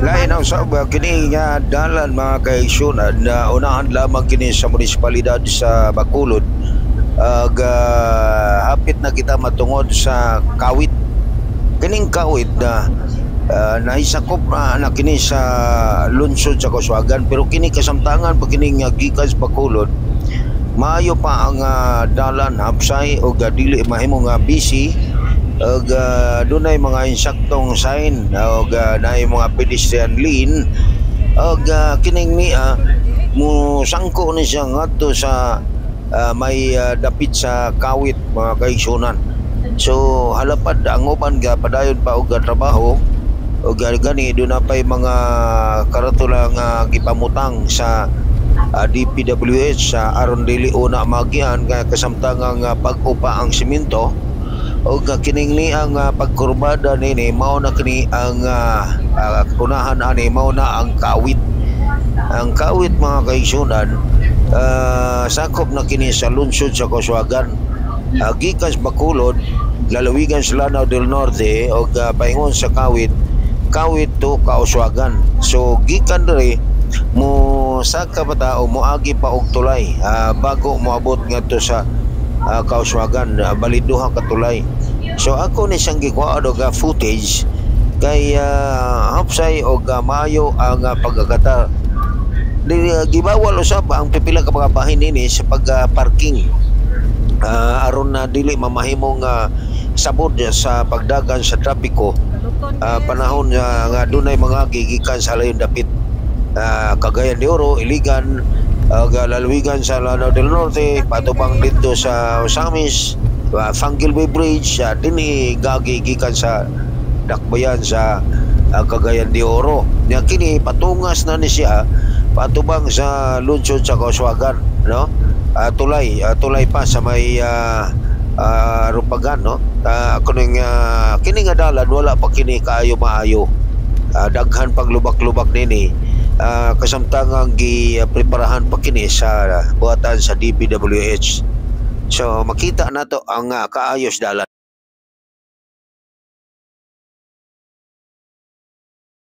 Lain ang sa kini nga dalan mga kaigsunan na unahan lamang kini sa munisipalidad sa Bacolod. Hapit na kita matungod sa kawit. Kining kawit na naisakop na kini sa lungsod sa Casuagan, pero kini kasamtangan pag kini nga gikan sa Bacolod, maayo pa ang dalan hapsay o dili mahimo nga busy og dunay mga insaktong sign og naay mga pedestrian lane og kining niya mo sangko ni siya ngadto sa may dapit sa kawit mga kaigsunan. So halapad ang uban padayon pa og trabaho og gani do na pay mga karatula nga gipamutang sa DPWH sa aron dili una magian kaya kasamtangang pag-upa ang simento o kining ni ang pagkurbada nini mao na kini ang unahan ani mao na ang kawit. Ang kawit mga kaigsunan sakop na kini sa lungsod sa Casuagan, gikan sa Bacolod lalawigan sa Lanao del Norte o paingon sa kawit to Casuagan. So gikan diri mo saka pa tao moagi pa og tulay bago moabot ngadto sa Casuagan, baliduha ka tulay. So ako ni siyang gikuha og footage kay hapsay og maayo ang pagkakata. Gibawal usab ang pipila ka mga bahin nini sa pag-parking aron na dili mamahimong sabod sa pagdagan sa trapiko panahon nga dunay mga gigikan sa layon dapit Cagayan de Oro, Iligan, lalawigan sa Lanao del Norte, patubang dito sa Osamis, Fangilway Bridge, dinhi gikan sa dakbayan sa Cagayan de Oro. Nya kini patungas na ni siya patubang sa lungsod sa Casuagan, no? Tulay pa sa may Rupagan, no? Kuning kini nga dalan wala pa kini kaayo maayo. Daghan pag lubak-lubak nini. Kasamtangang gipreparahan pa kini sa buhatan sa DPWH. So makita nato ang kaayos dalan.